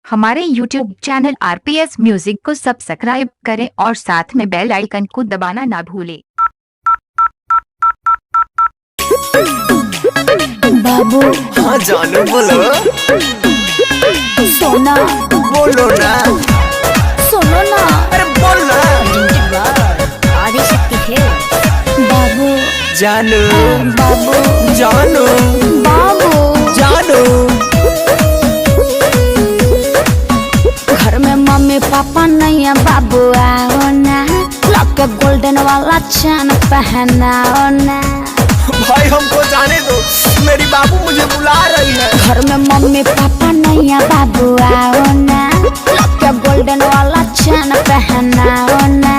हमारे YouTube channel RPS music को subscribe करें और साथ में बेल आइकन को दबाना ना भूलें। बाबू हाँ जानू बोलो। सोना बोलो ना। सुनो ना। अरे बोल ना। आदि शक्ति है बाबू। जानू बाबू जानू बाबू जानू। घर में मम्मी पापा नहीं है बाबू आओ ना, लॉक गोल्डन वाला चैन पहनाओ ना। भाई हमको जाने दो, मेरी बाबू मुझे बुला रही है। घर में मम्मी पापा नहीं है बाबू आओ ना, लॉक गोल्डन वाला चैन पहनाओ ना।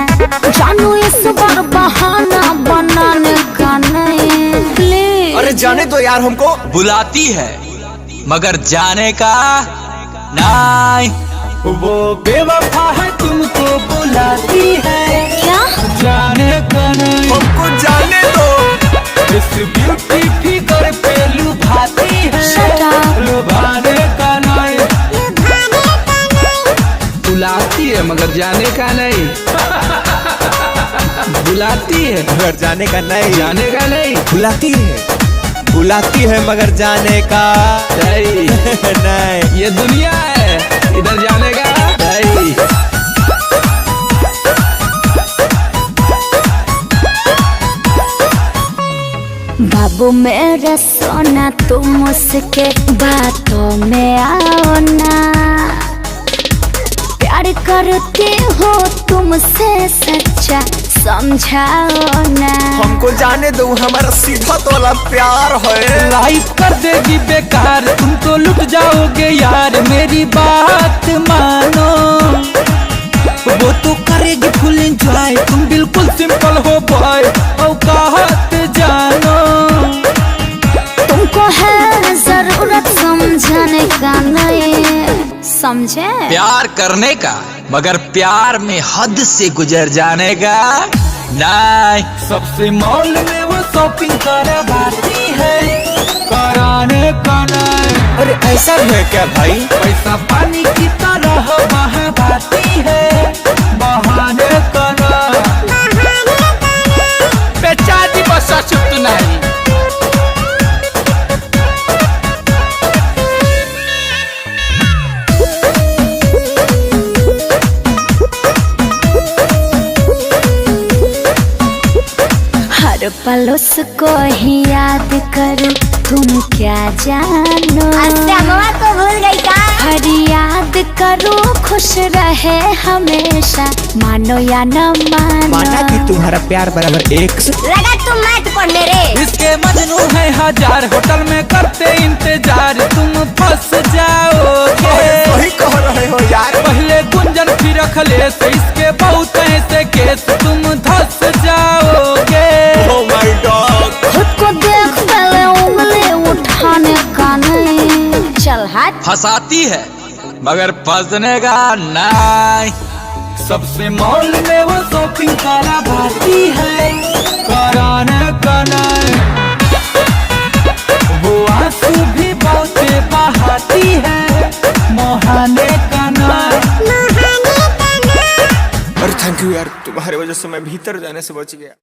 जानू इस बार बहाना बनाने का नहीं प्लीज। अरे जाने दो यार, हमको बुलाती है मगर जाने का नहीं। वो बेवफा है तुमको बुलाती है, क्या जाने का नहीं। हमको जाने दो। इस ब्यूटी फिगर पे लुभाती है, Shut up. लुभाने का नहीं। बुलाती है मगर जाने का नहीं। बुलाती है मगर जाने का नहीं। जाने का नहीं। बुलाती है मगर जाने का नहीं। नहीं। ये दुनिया है, इधर जाने का नहीं। बाबू मेरा सोना तुम उसके बातों में आओ ना। प्यार करती हो तुमसे सच्चा समझाओ ना। हमको जाने दो, हमारा सीधा तोला प्यार है। लाइफ कर देगी बेकार, तुम तो लुट जाओगे यार। मेरी बात मानो, वो तो करेगी फुल एंजॉय। तुम बिल्कुल सिंपल हो बॉय, औकात जानो। तुमको है जरूरत समझने का नहीं, समझे? प्यार करने का मगर प्यार में हद से गुजर जाने का नहीं। सबसे मॉल में वो शॉपिंग करवाती है, कराने का नहीं। अरे ऐसा है क्या भाई? पैसा पानी की तरह बहाती है, बहाने का नहीं। बेचारी बस चुप नहीं। हर पल उसको ही याद करो, तुम क्या जानो। तो भूल गई का? हर याद करो, खुश रहे हमेशा, मानो या न मानो। माना कि तुम्हारा प्यार बराबर 100। लगा तुम मैथ पढ़ने रे। इसके मजनू है हजार, होटल में करते इंतजार। तुम फंस जाओगे, वही कह रहे हो यार। पहले गुंजन फिर अखिलेश, इसके बहुत ऐसे केस। तुम धस जाओगे। Oh my God। खुद को देख पहले, उंगली उठाने का नहीं। चल हाथ। फंसाती है मगर फंसने का नहीं। सबसे मॉल में वो शॉपिंग करवाती है, कराने का नहीं। वो आंसू भी बहुत बहाती है, मोहाने का नहीं। अरे थैंक यू यार, तुम्हारे वजह से मैं भीतर जाने से बच गया।